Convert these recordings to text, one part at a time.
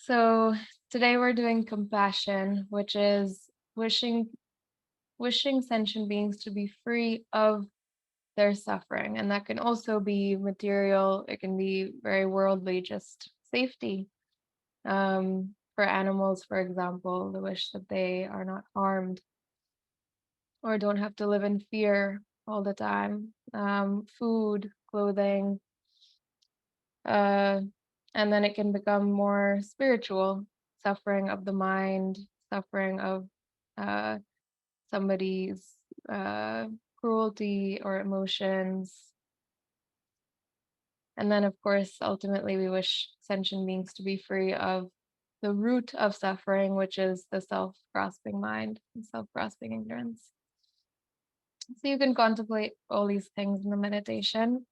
So today we're doing compassion, which is wishing sentient beings to be free of their suffering. And that can also be material, it can be very worldly, just safety. For animals, for example, the wish that they are not harmed or don't have to live in fear all the time. Food, clothing, uh, and then it can become more spiritual, suffering of the mind, suffering of uh, somebody's uh, cruelty or emotions. And then, of course, ultimately, we wish sentient beings to be free of the root of suffering, which is the self grasping mind and self grasping ignorance. So you can contemplate all these things in the meditation.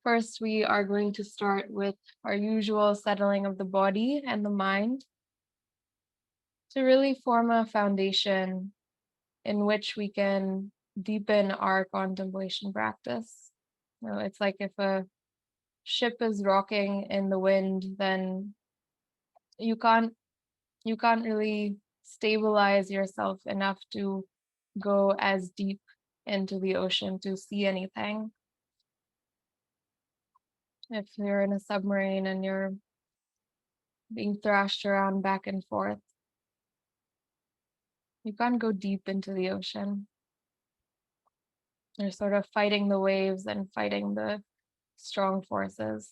First, we are going to start with our usual settling of the body and the mind to really form a foundation in which we can deepen our contemplation practice. It's like if a ship is rocking in the wind, then you can't really stabilize yourself enough to go as deep into the ocean to see anything. If you're in a submarine and you're being thrashed around back and forth, you can't go deep into the ocean. You're sort of fighting the waves and fighting the strong forces.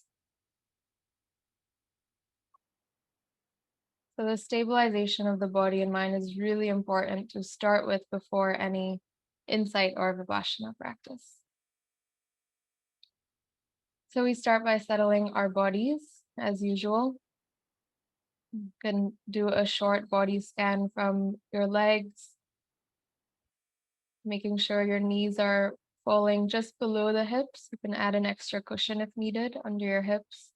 So the stabilization of the body and mind is really important to start with before any insight or vipassana practice. So we start by settling our bodies as usual. You can do a short body scan from your legs, making sure your knees are falling just below the hips. You can add an extra cushion if needed under your hips.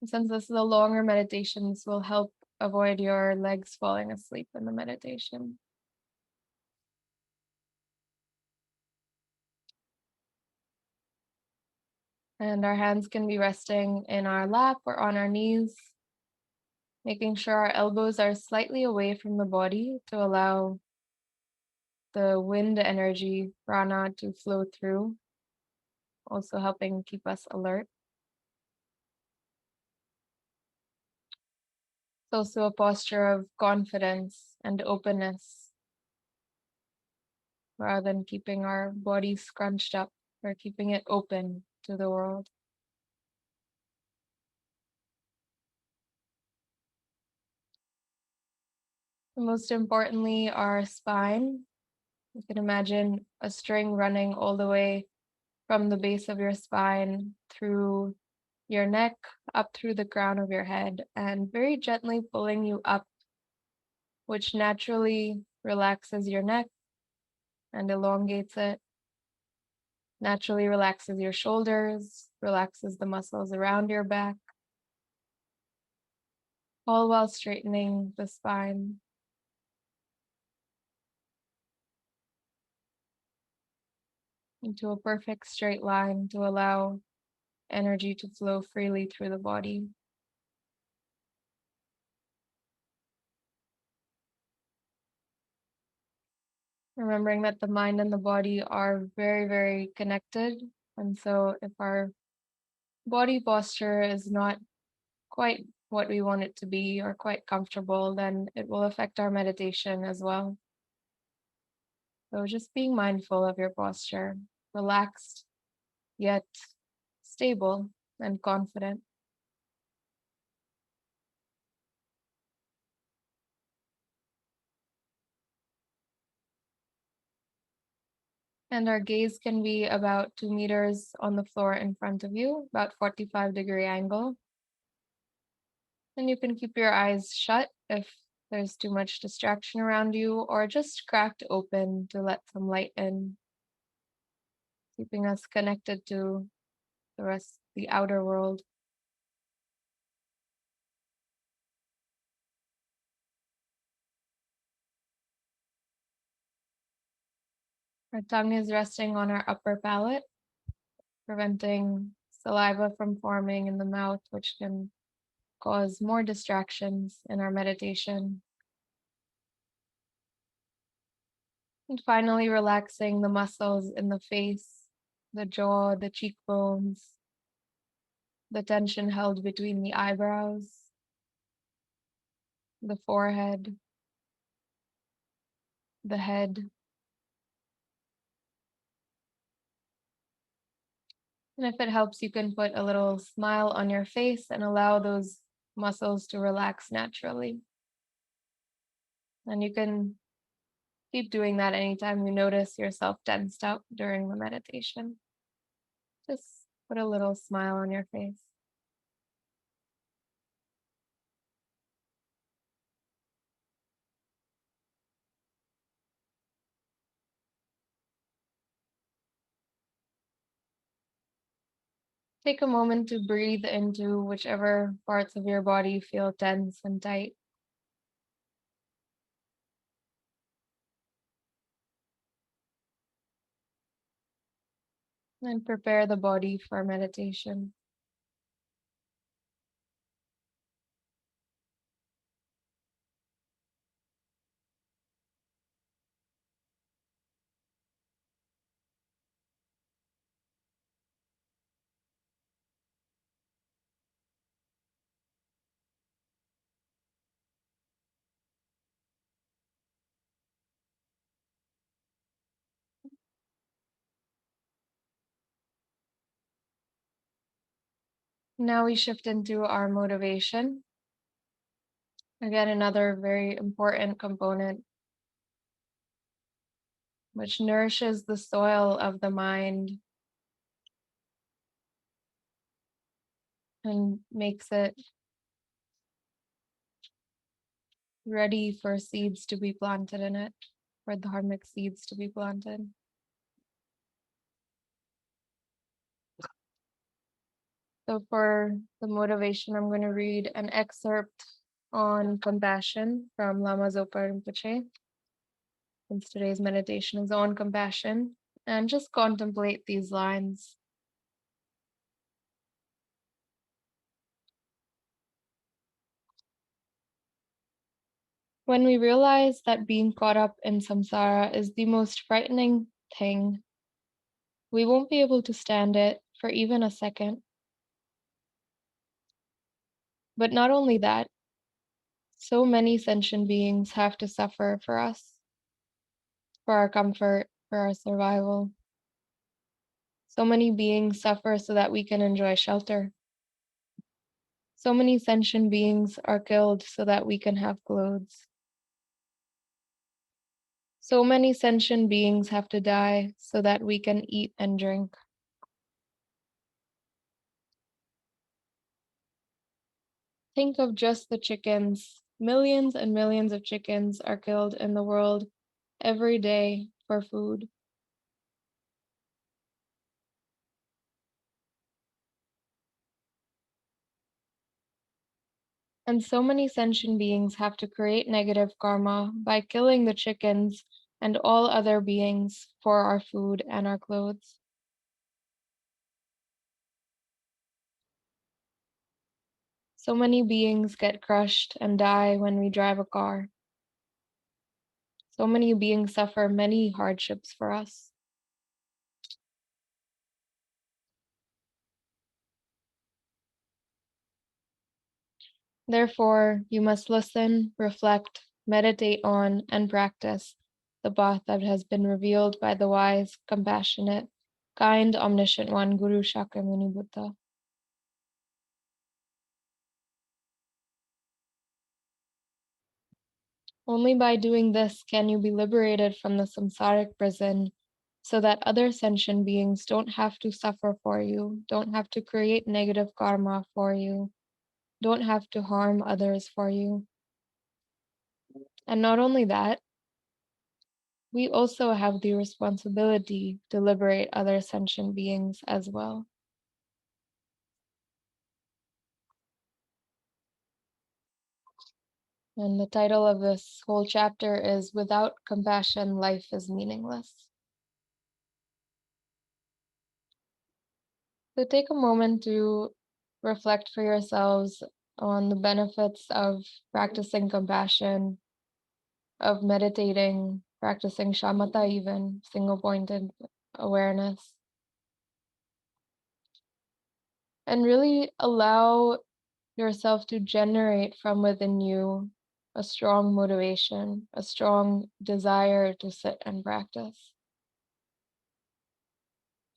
And since this is a longer meditation, this will help avoid your legs falling asleep in the meditation. And our hands can be resting in our lap or on our knees, making sure our elbows are slightly away from the body to allow the wind energy, prana, to flow through, also helping keep us alert. It's also a posture of confidence and openness rather than keeping our body scrunched up or keeping it open to the world. And most importantly, our spine. You can imagine a string running all the way from the base of your spine through your neck, up through the crown of your head, and very gently pulling you up, which naturally relaxes your neck and elongates it, naturally relaxes your shoulders, relaxes the muscles around your back, all while straightening the spine. Into a perfect straight line to allow energy to flow freely through the body. Remembering that the mind and the body are very, very connected. And so if our body posture is not quite what we want it to be or quite comfortable, then it will affect our meditation as well. So just being mindful of your posture, relaxed, yet stable and confident. And our gaze can be about 2 meters on the floor in front of you, about 45-degree angle. And you can keep your eyes shut if there's too much distraction around you, or just cracked open to let some light in, keeping us connected to the rest, the outer world. Our tongue is resting on our upper palate, preventing saliva from forming in the mouth, which can cause more distractions in our meditation. And finally, relaxing the muscles in the face, the jaw, the cheekbones, the tension held between the eyebrows, the forehead, the head. And if it helps, you can put a little smile on your face and allow those muscles to relax naturally. And you can keep doing that anytime you notice yourself tensed up during the meditation. Just put a little smile on your face. Take a moment to breathe into whichever parts of your body feel tense and tight. And prepare the body for meditation. Now we shift into our motivation. Again, another very important component which nourishes the soil of the mind and makes it ready for seeds to be planted in it, for dharmic seeds to be planted. So for the motivation, I'm going to read an excerpt on compassion from Lama Zopa Rinpoche, since today's meditation is on compassion, and just contemplate these lines. When we realize that being caught up in samsara is the most frightening thing, we won't be able to stand it for even a second. But not only that, so many sentient beings have to suffer for us, for our comfort, for our survival. So many beings suffer so that we can enjoy shelter. So many sentient beings are killed so that we can have clothes. So many sentient beings have to die so that we can eat and drink. Think of just the chickens. Millions and millions of chickens are killed in the world every day for food. And so many sentient beings have to create negative karma by killing the chickens and all other beings for our food and our clothes. So many beings get crushed and die when we drive a car. So many beings suffer many hardships for us. Therefore, you must listen, reflect, meditate on, and practice the path that has been revealed by the wise, compassionate, kind, omniscient one, Guru Shakyamuni Buddha. Only by doing this can you be liberated from the samsaric prison so that other sentient beings don't have to suffer for you, don't have to create negative karma for you, don't have to harm others for you. And not only that, we also have the responsibility to liberate other sentient beings as well. And the title of this whole chapter is Without Compassion, Life is Meaningless. So take a moment to reflect for yourselves on the benefits of practicing compassion, of meditating, practicing shamatha, even single pointed awareness, and really allow yourself to generate from within you a strong motivation, a strong desire to sit and practice.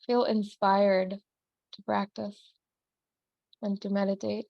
Feel inspired to practice and to meditate.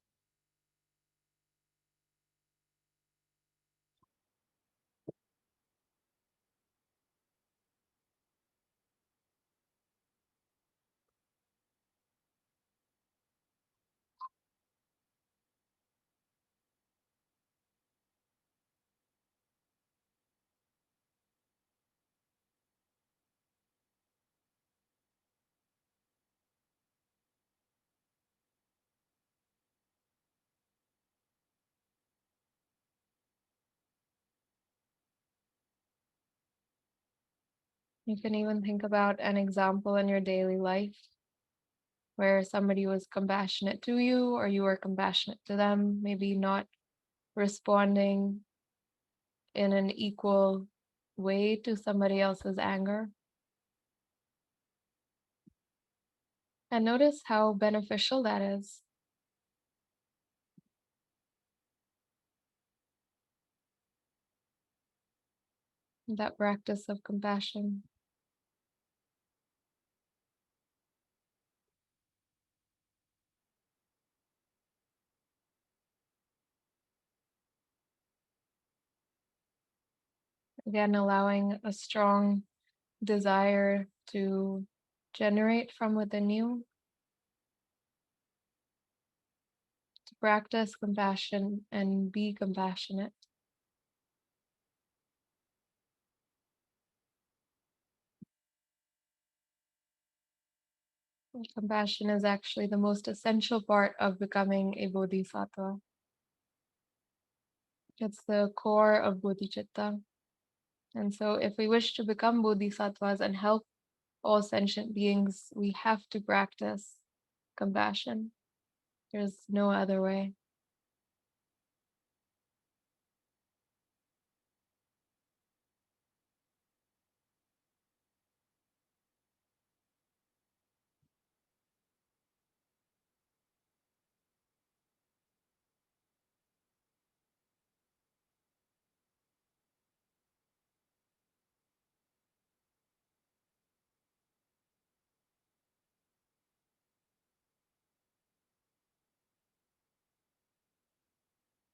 You can even think about an example in your daily life where somebody was compassionate to you or you were compassionate to them, maybe not responding in an equal way to somebody else's anger. And notice how beneficial that is. That practice of compassion. Again, allowing a strong desire to generate from within you, to practice compassion and be compassionate. Compassion is actually the most essential part of becoming a bodhisattva. It's the core of Bodhicitta. And so, if we wish to become bodhisattvas and help all sentient beings, we have to practice compassion. There's no other way.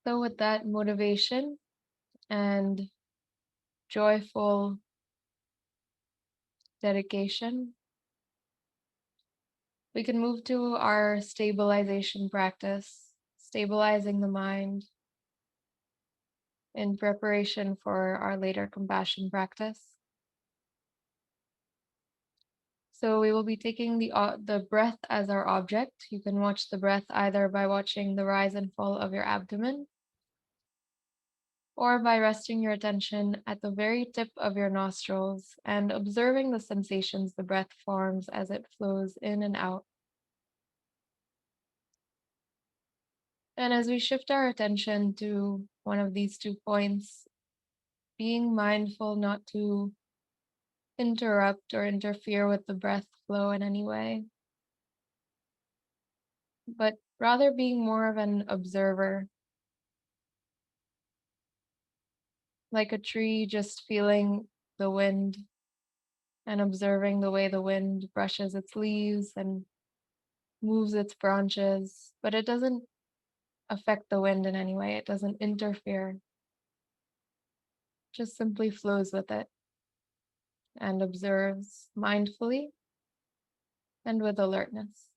So, with that motivation and joyful dedication, we can move to our stabilization practice, stabilizing the mind in preparation for our later compassion practice. So we will be taking the breath as our object. You can watch the breath either by watching the rise and fall of your abdomen or by resting your attention at the very tip of your nostrils and observing the sensations the breath forms as it flows in and out. And as we shift our attention to one of these 2 points, being mindful not to interrupt or interfere with the breath flow in any way, but rather being more of an observer, like a tree just feeling the wind and observing the way the wind brushes its leaves and moves its branches, but it doesn't affect the wind in any way. It doesn't interfere, just simply flows with it and observes mindfully and with alertness.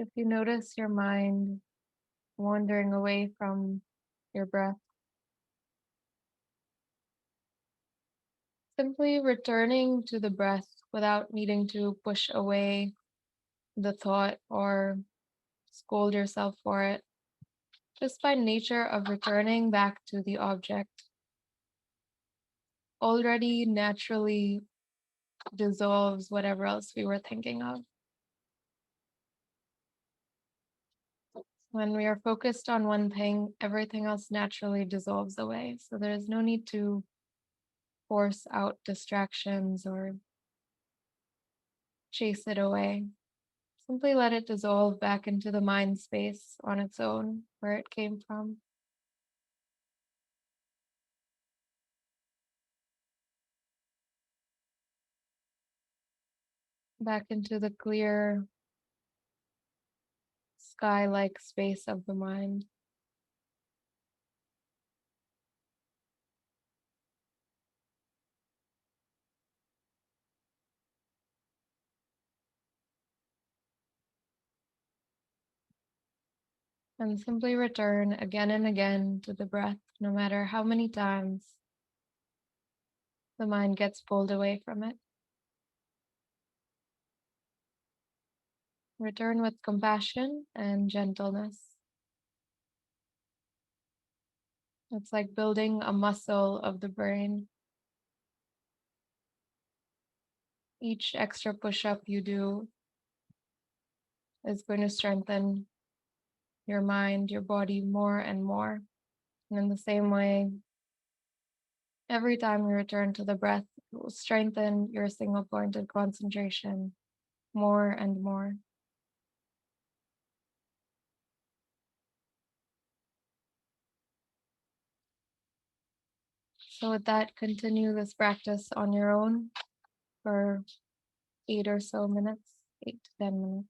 If you notice your mind wandering away from your breath, simply returning to the breath without needing to push away the thought or scold yourself for it. Just by nature of returning back to the object, already naturally dissolves whatever else we were thinking of. When we are focused on one thing, everything else naturally dissolves away. So there is no need to force out distractions or chase it away. Simply let it dissolve back into the mind space on its own, where it came from. Back into the clear sky-like space of the mind. And simply return again and again to the breath, no matter how many times the mind gets pulled away from it. Return with compassion and gentleness. It's like building a muscle of the brain. Each extra push-up you do is going to strengthen your mind, your body more and more. And in the same way, every time you return to the breath, it will strengthen your single pointed concentration more and more. So with that, continue this practice on your own for 8 or so minutes, 8 to 10 minutes.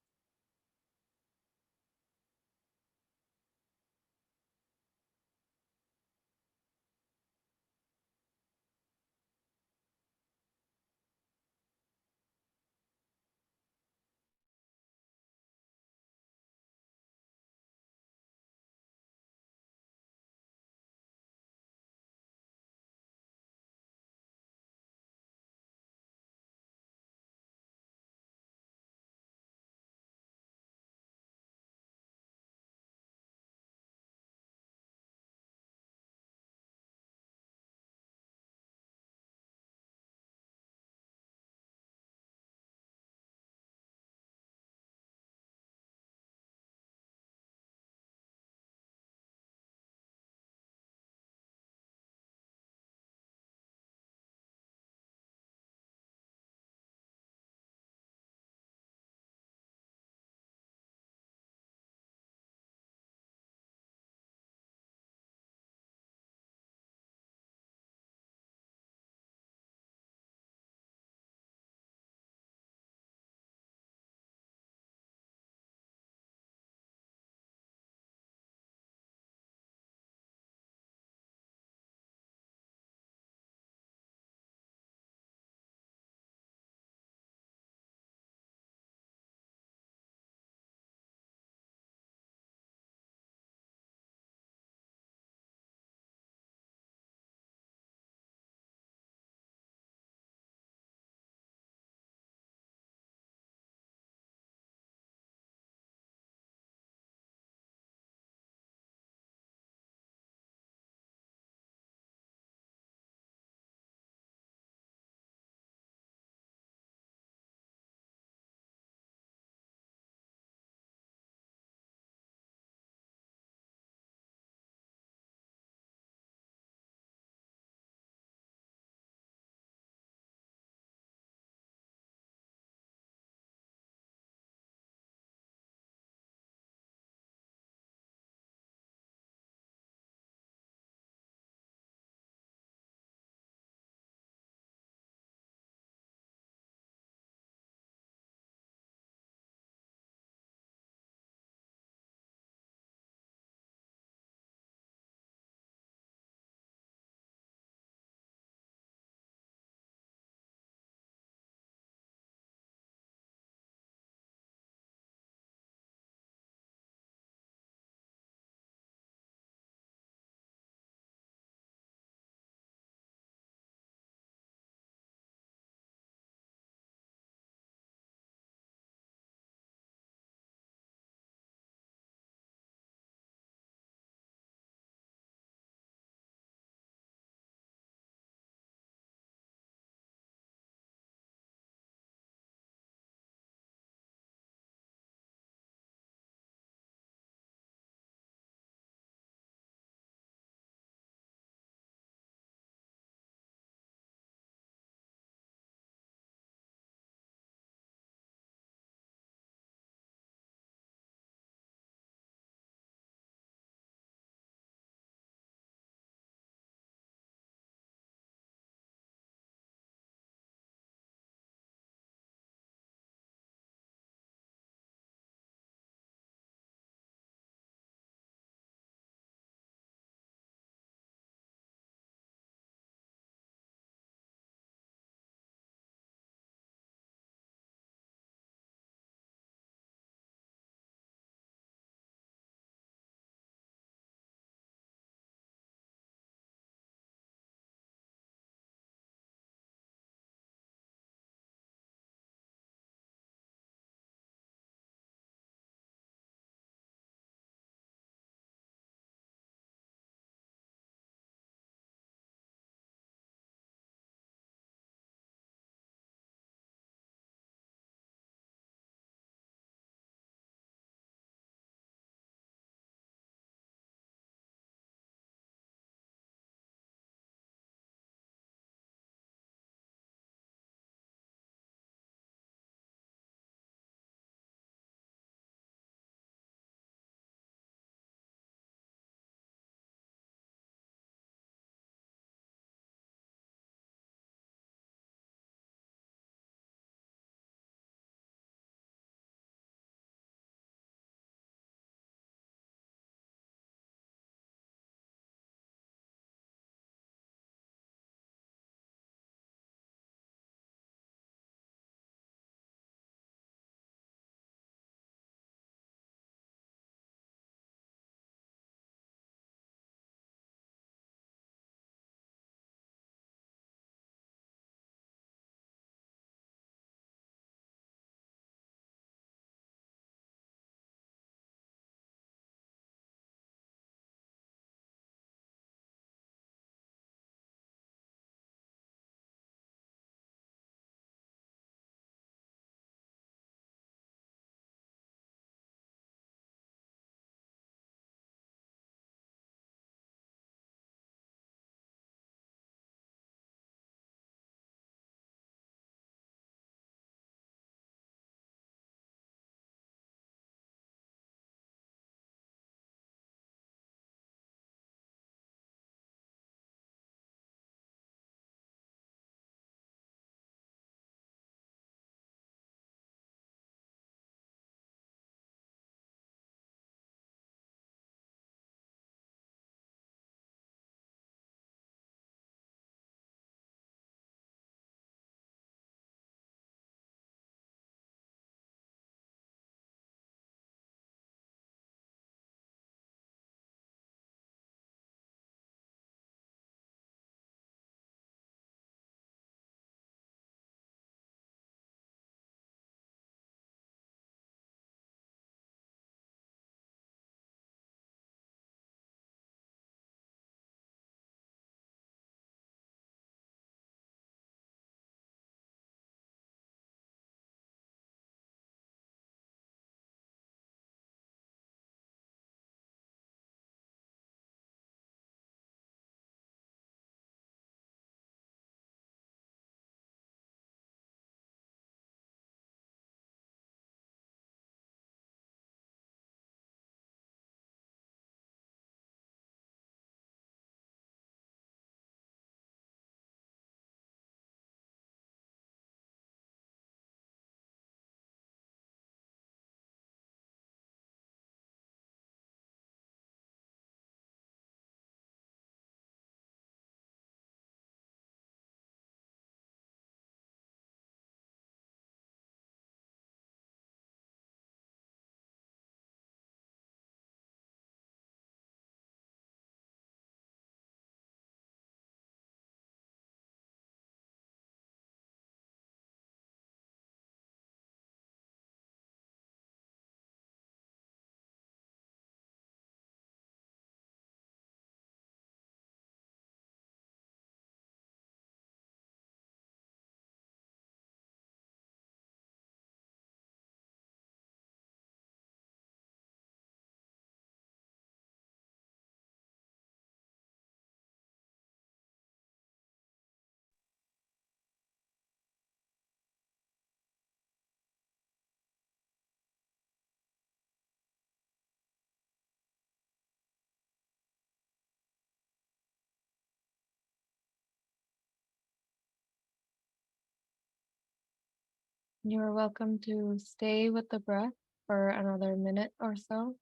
You're welcome to stay with the breath for another minute or so.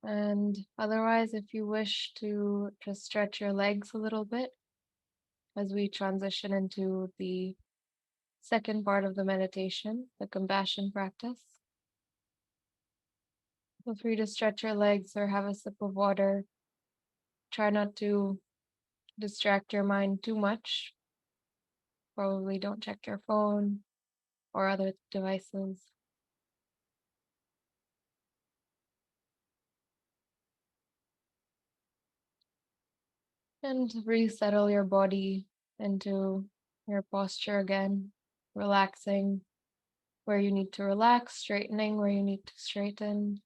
And otherwise, if you wish to just stretch your legs a little bit as we transition into the second part of the meditation, the compassion practice, feel free to stretch your legs or have a sip of water. Try not to distract your mind too much. Probably don't check your phone or other devices. And resettle your body into your posture again, relaxing where you need to relax, straightening where you need to straighten.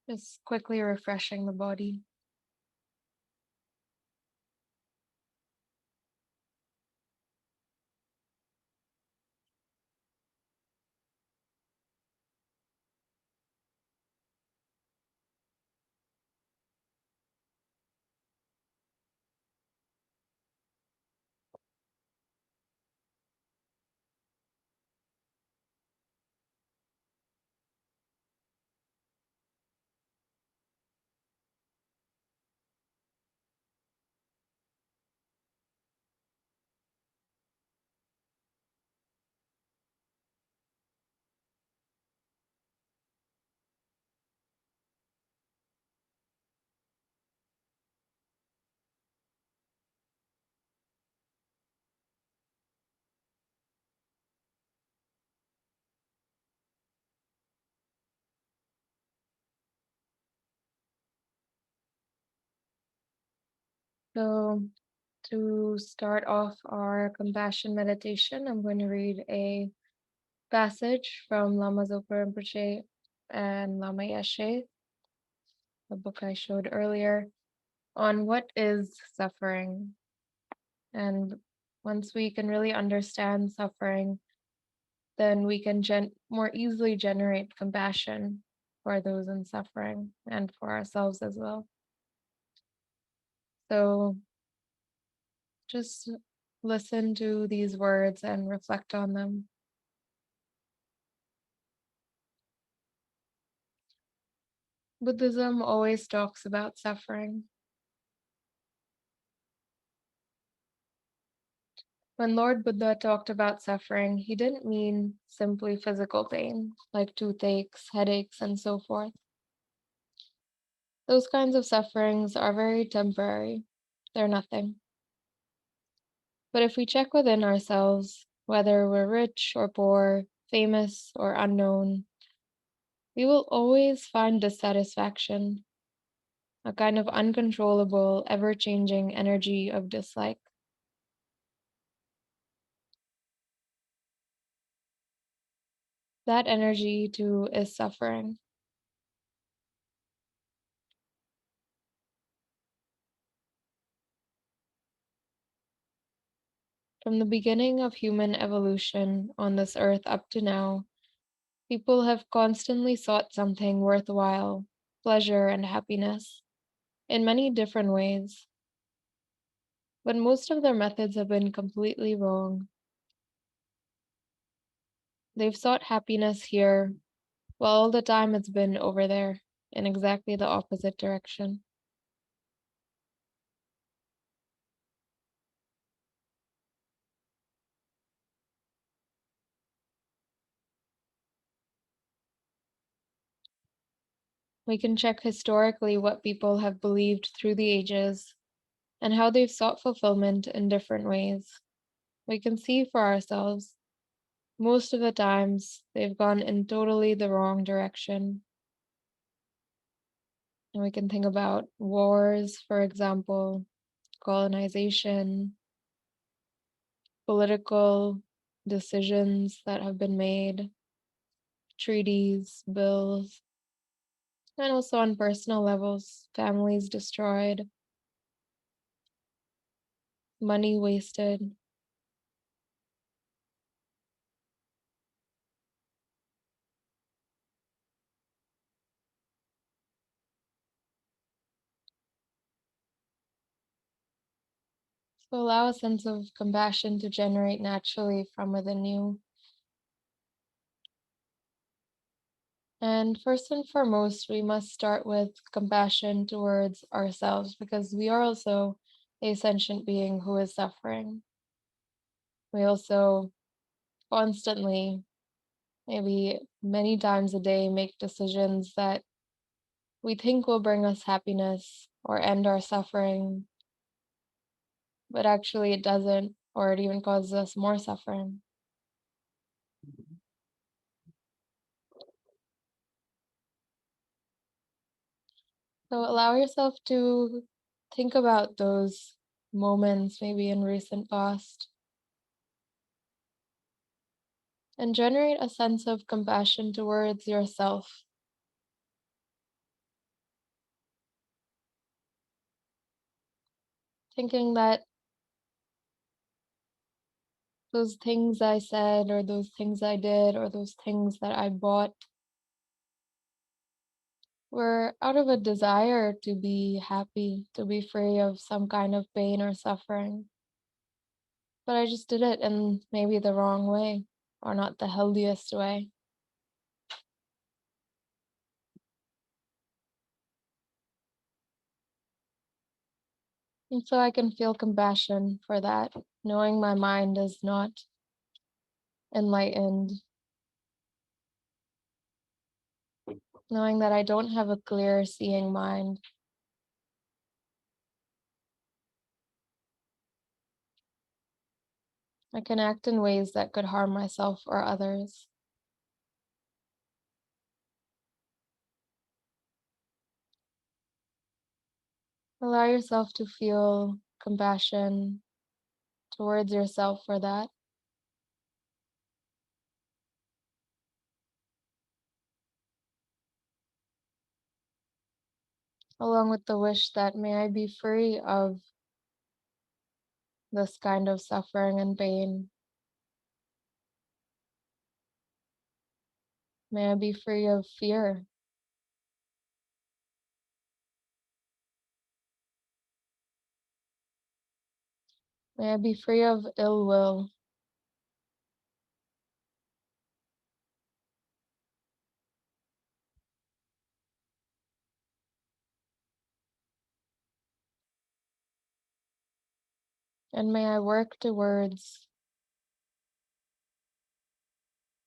Just quickly refreshing the body. So, to start off our compassion meditation, I'm going to read a passage from Lama Zopa Rinpoche and Lama Yeshe, the book I showed earlier, on what is suffering. And once we can really understand suffering, then we can more easily generate compassion for those in suffering and for ourselves as well. So just listen to these words and reflect on them. Buddhism always talks about suffering. When Lord Buddha talked about suffering, he didn't mean simply physical pain, like toothaches, headaches, and so forth. Those kinds of sufferings are very temporary. They're nothing. But if we check within ourselves, whether we're rich or poor, famous or unknown, we will always find dissatisfaction, a kind of uncontrollable, ever changing energy of dislike. That energy, too, is suffering. From the beginning of human evolution on this earth up to now, people have constantly sought something worthwhile, pleasure and happiness, in many different ways. But most of their methods have been completely wrong. They've sought happiness here, while all the time it's been over there, in exactly the opposite direction. We can check historically what people have believed through the ages and how they've sought fulfillment in different ways. We can see for ourselves, most of the times, they've gone in totally the wrong direction. And we can think about wars, for example, colonization, political decisions that have been made, treaties, bills, and also on personal levels, families destroyed, money wasted. So allow a sense of compassion to generate naturally from within you. And first and foremost, we must start with compassion towards ourselves because we are also a sentient being who is suffering. We also constantly, maybe many times a day, make decisions that we think will bring us happiness or end our suffering, but actually it doesn't, or it even causes us more suffering. So allow yourself to think about those moments, maybe in recent past, and generate a sense of compassion towards yourself, thinking that those things I said, or those things I did, or those things that I bought were out of a desire to be happy, to be free of some kind of pain or suffering. But I just did it in maybe the wrong way, or not the healthiest way. And so I can feel compassion for that, knowing my mind is not enlightened, knowing that I don't have a clear seeing mind. I can act in ways that could harm myself or others. Allow yourself to feel compassion towards yourself for that, along with the wish that may I be free of this kind of suffering and pain. May I be free of fear. May I be free of ill will. And may I work towards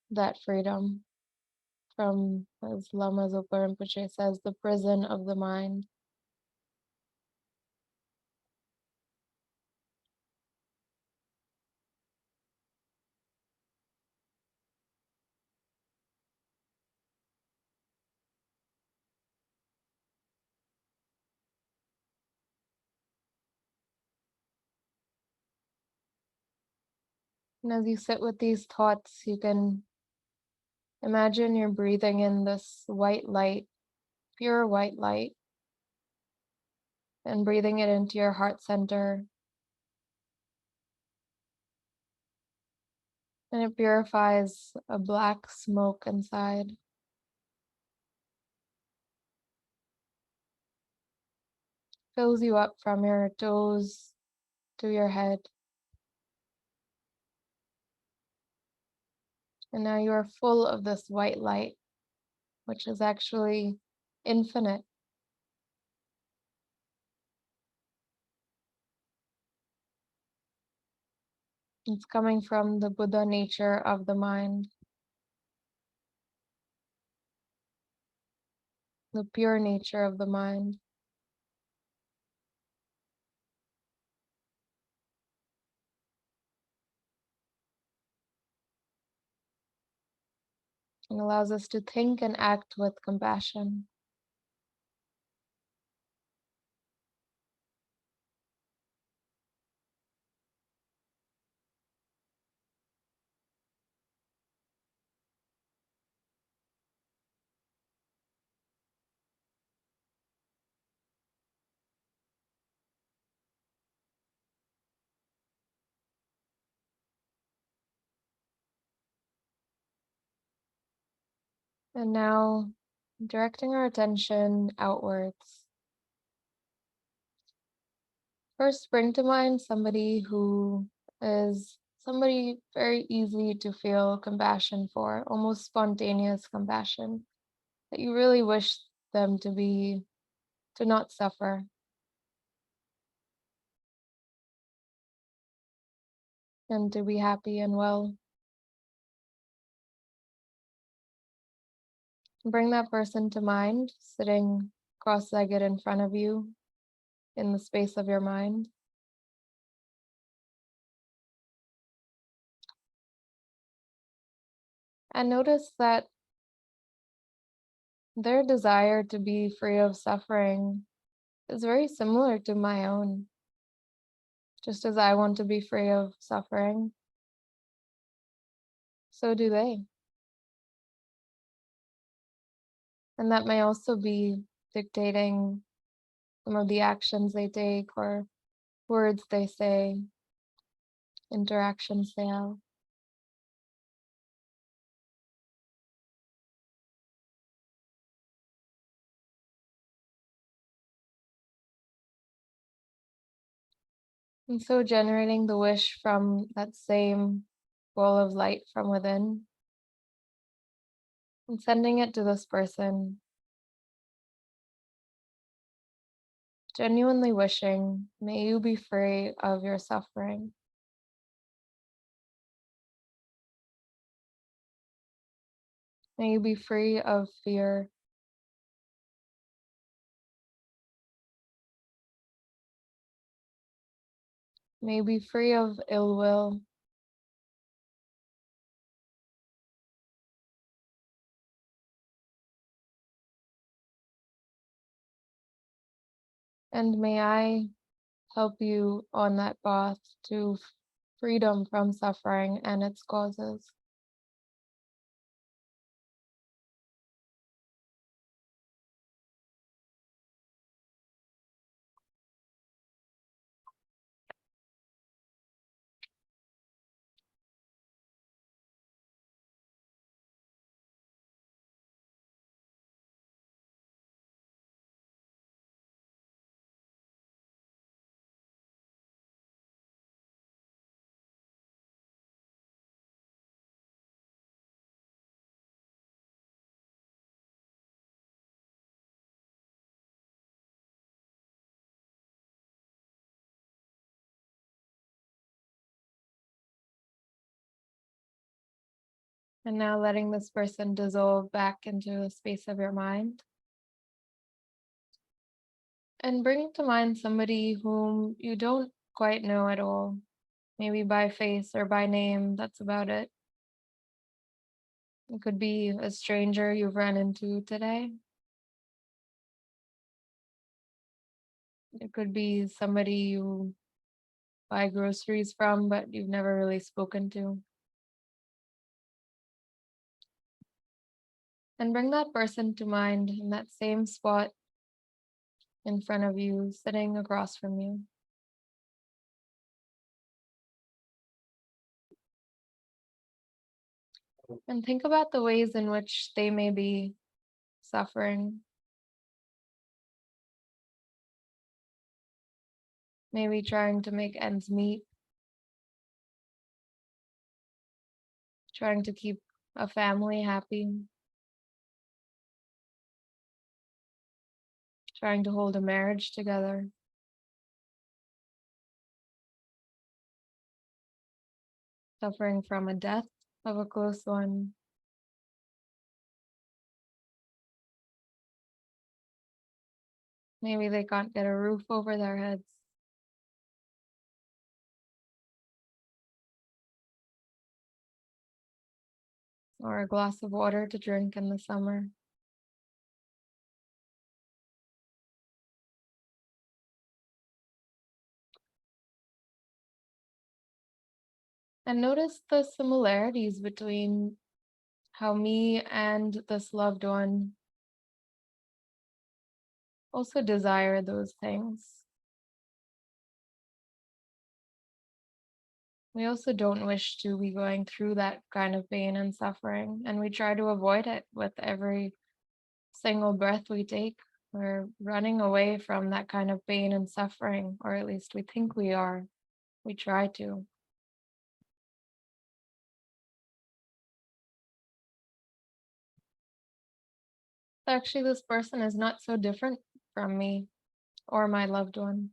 that freedom from, as Lama Zopa Rinpoche says, the prison of the mind. And as you sit with these thoughts, you can imagine you're breathing in this white light, pure white light, and breathing it into your heart center. And it purifies a black smoke inside, fills you up from your toes to your head. And now you are full of this white light, which is actually infinite. It's coming from the Buddha nature of the mind, the pure nature of the mind. And allows us to think and act with compassion. And now directing our attention outwards. First, bring to mind somebody who is somebody very easy to feel compassion for, almost spontaneous compassion, that you really wish them to not suffer and to be happy and well. Bring that person to mind, sitting cross-legged in front of you in the space of your mind. And notice that their desire to be free of suffering is very similar to my own. Just as I want to be free of suffering, so do they. And that may also be dictating some of the actions they take or words they say, interactions they have. And so generating the wish from that same ball of light from within and sending it to this person, genuinely wishing, may you be free of your suffering. May you be free of fear. May you be free of ill will. And may I help you on that path to freedom from suffering and its causes. And now letting this person dissolve back into the space of your mind. And bringing to mind somebody whom you don't quite know at all, maybe by face or by name, that's about it. It could be a stranger you've run into today. It could be somebody you buy groceries from, but you've never really spoken to. And bring that person to mind in that same spot in front of you, sitting across from you. And think about the ways in which they may be suffering. Maybe trying to make ends meet, trying to keep a family happy, trying to hold a marriage together, suffering from a death of a close one. Maybe they can't get a roof over their heads. Or a glass of water to drink in the summer. And notice the similarities between how me and this loved one also desire those things. We also don't wish to be going through that kind of pain and suffering, and we try to avoid it with every single breath we take. We're running away from that kind of pain and suffering, or at least we think we are. We try to. Actually, this person is not so different from me or my loved one.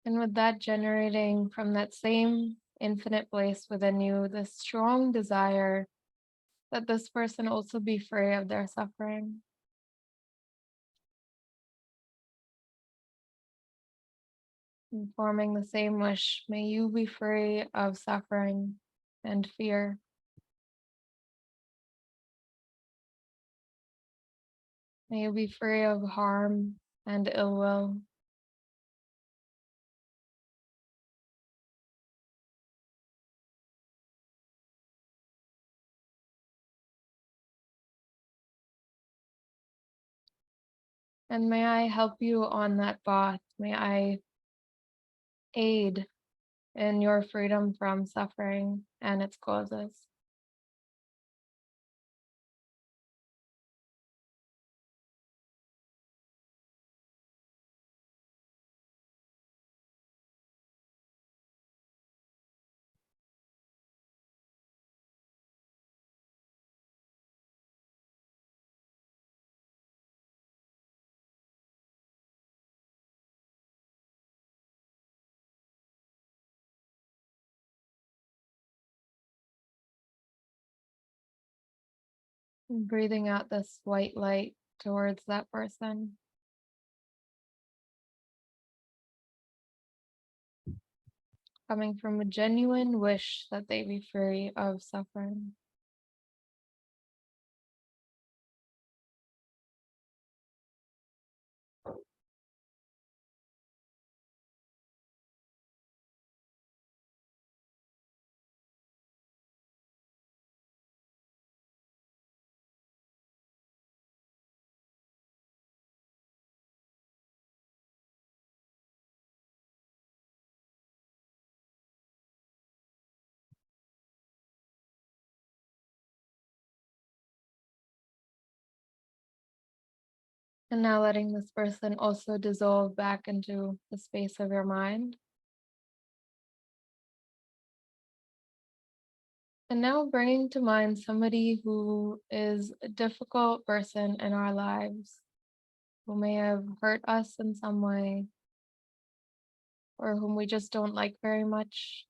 And with that generating from that same infinite place within you, this strong desire that this person also be free of their suffering. And forming the same wish, may you be free of suffering and fear. May you be free of harm and ill will. And may I help you on that path. May I aid in your freedom from suffering and its causes. And breathing out this white light towards that person. Coming from a genuine wish that they be free of suffering. And now letting this person also dissolve back into the space of your mind. And now bringing to mind somebody who is a difficult person in our lives, who may have hurt us in some way, or whom we just don't like very much.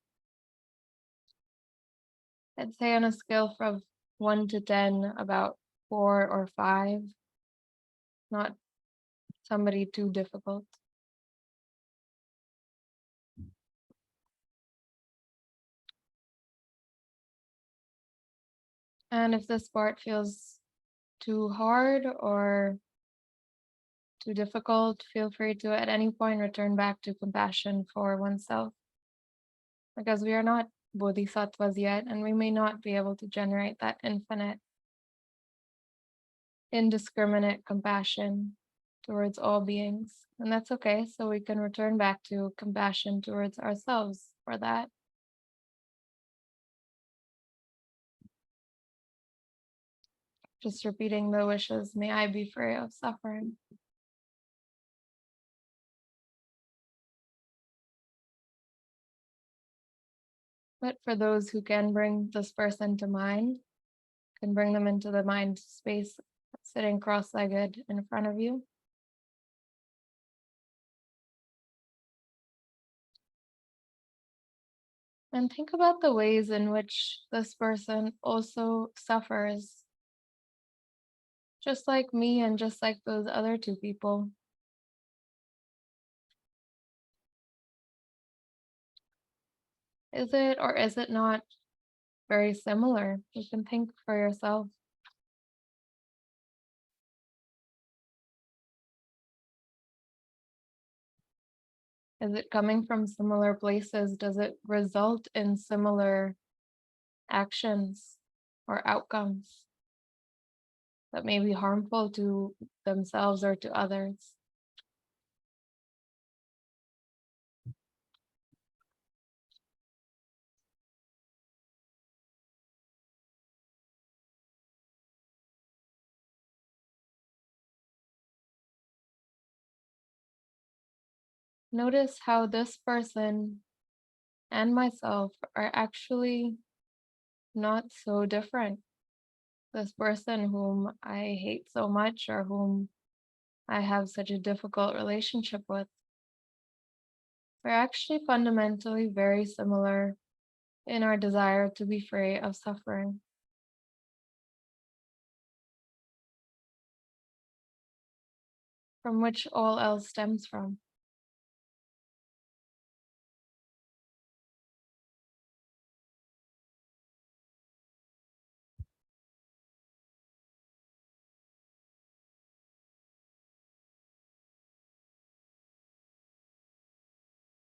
I'd say on a scale from 1 to 10, about 4 or 5, not somebody too difficult. And if this part feels too hard or too difficult, feel free to at any point return back to compassion for oneself, because we are not bodhisattvas yet, and we may not be able to generate that infinite, indiscriminate compassion towards all beings. And that's okay. So we can return back to compassion towards ourselves for that. Just repeating the wishes, may I be free of suffering. But for those who can bring this person to mind, can bring them into the mind space, sitting cross-legged in front of you. And think about the ways in which this person also suffers, just like me and just like those other two people. Is it or is it not very similar? You can think for yourself. Is it coming from similar places? Does it result in similar actions or outcomes that may be harmful to themselves or to others? notice how this person and myself are actually not so different. This person whom I hate so much or whom I have such a difficult relationship with, we're actually fundamentally very similar in our desire to be free of suffering, from which all else stems from.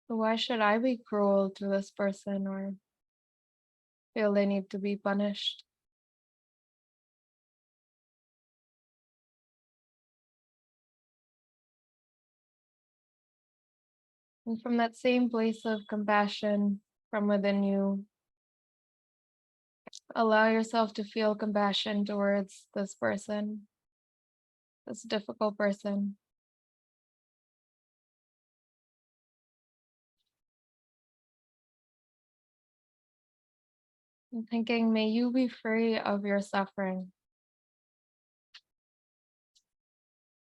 So why should I be cruel to this person or feel they need to be punished? And from that same place of compassion from within you, allow yourself to feel compassion towards this person, this difficult person, and thinking, may you be free of your suffering.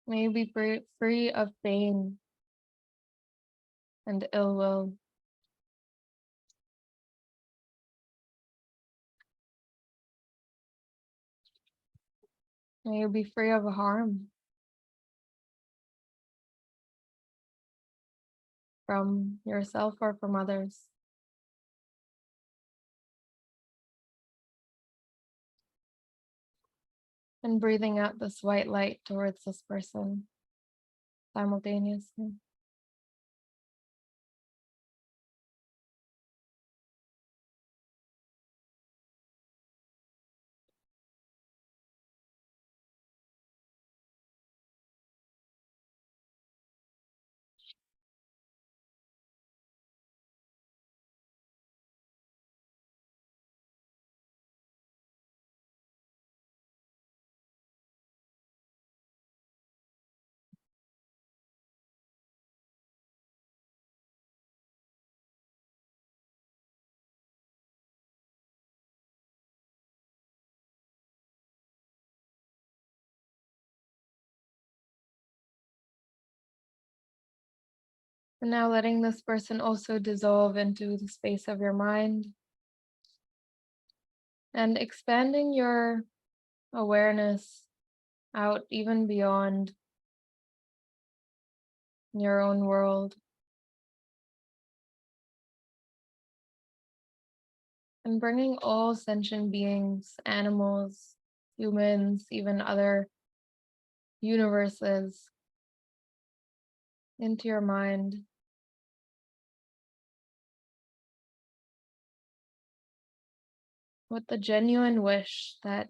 May you be free of pain and ill will. May you be free of harm from yourself or from others. And breathing out this white light towards this person simultaneously. And now letting this person also dissolve into the space of your mind and expanding your awareness out even beyond your own world and bringing all sentient beings, animals, humans, even other universes into your mind. With the genuine wish that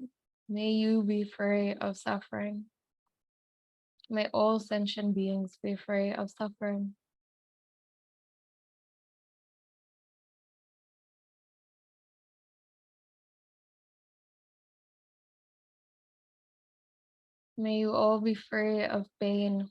may you be free of suffering. May all sentient beings be free of suffering. May you all be free of pain.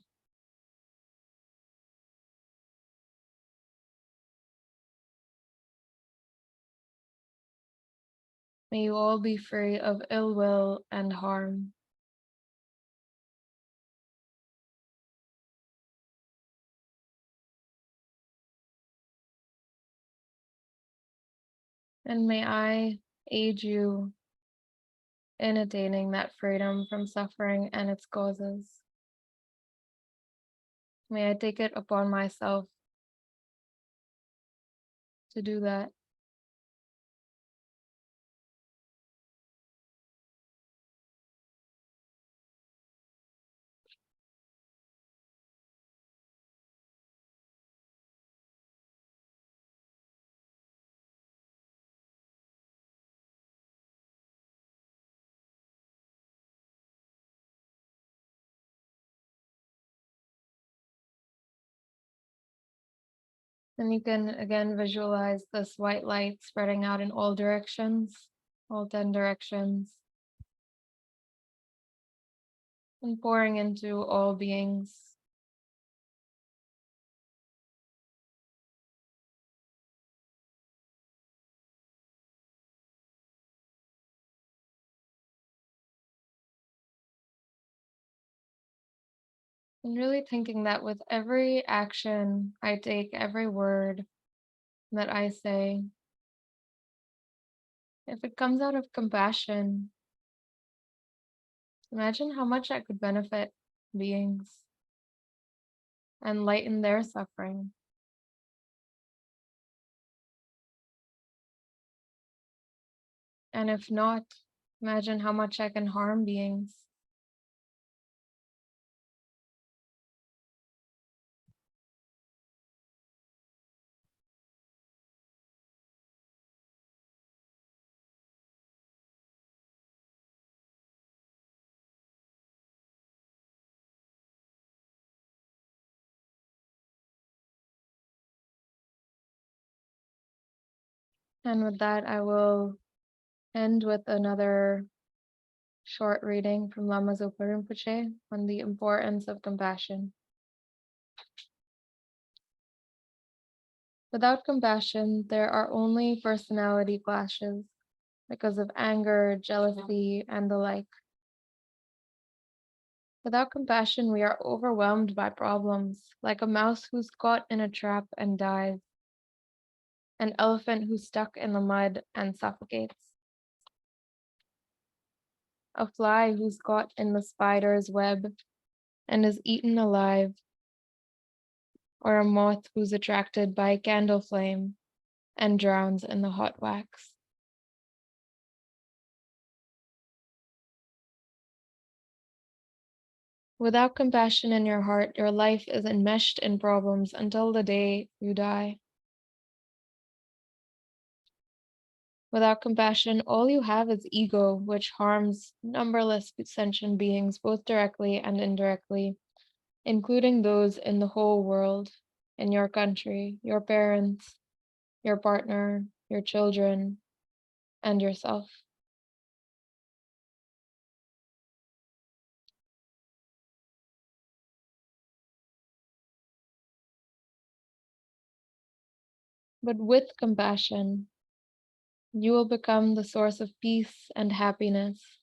May you all be free of ill will and harm. And may I aid you in attaining that freedom from suffering and its causes. May I take it upon myself to do that. And you can again visualize this white light spreading out in all directions, all 10 directions, and pouring into all beings, And really thinking that with every action I take, every word that I say, if it comes out of compassion, imagine how much I could benefit beings and lighten their suffering. And if not, imagine how much I can harm beings. And with that, I will end with another short reading from Lama Zopa Rinpoche on the importance of compassion. Without compassion, there are only personality clashes because of anger, jealousy, and the like. Without compassion, we are overwhelmed by problems, like a mouse who's caught in a trap and dies, an elephant who's stuck in the mud and suffocates, a fly who's caught in the spider's web and is eaten alive, or a moth who's attracted by a candle flame and drowns in the hot wax. Without compassion in your heart, your life is enmeshed in problems until the day you die. Without compassion, all you have is ego, which harms numberless sentient beings, both directly and indirectly, including those in the whole world, in your country, your parents, your partner, your children, and yourself. But with compassion, you will become the source of peace and happiness,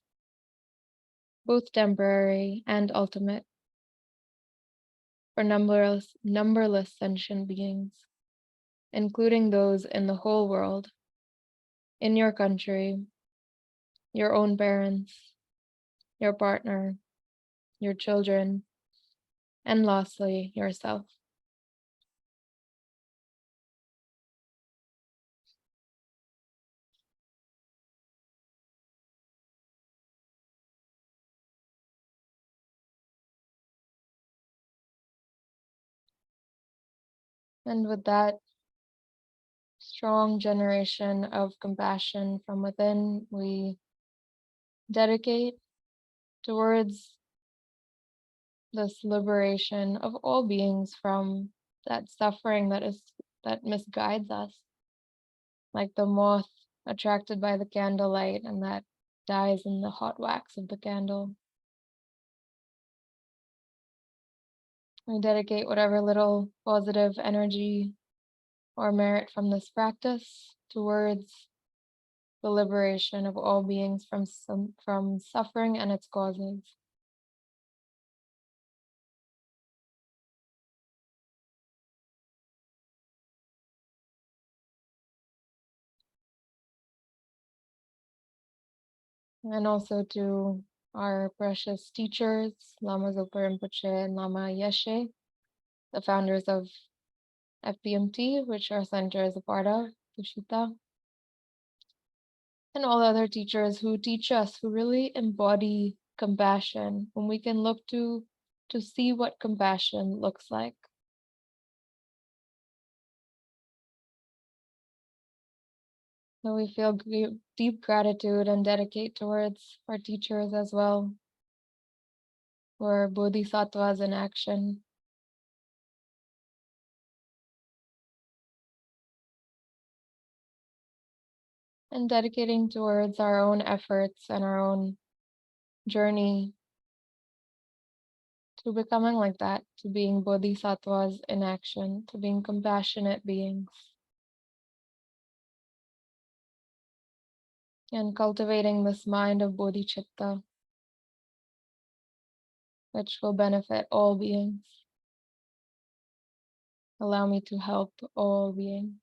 both temporary and ultimate, for numberless sentient beings, including those in the whole world, in your country, your own parents, your partner, your children, and lastly, yourself. And with that strong generation of compassion from within, we dedicate towards this liberation of all beings from that suffering that misguides us, like the moth attracted by the candlelight and that dies in the hot wax of the candle. We dedicate whatever little positive energy or merit from this practice towards the liberation of all beings from suffering and its causes. And also to our precious teachers, Lama Zopa Rinpoche and Lama Yeshe, the founders of FPMT, which our center is a part of, Tushita, and all other teachers who teach us, who really embody compassion, whom we can look to see what compassion looks like. So we feel deep gratitude and dedicate towards our teachers as well, who are bodhisattvas in action. And dedicating towards our own efforts and our own journey to becoming like that, to being bodhisattvas in action, to being compassionate beings, and cultivating this mind of bodhicitta, which will benefit all beings. Allow me to help all beings.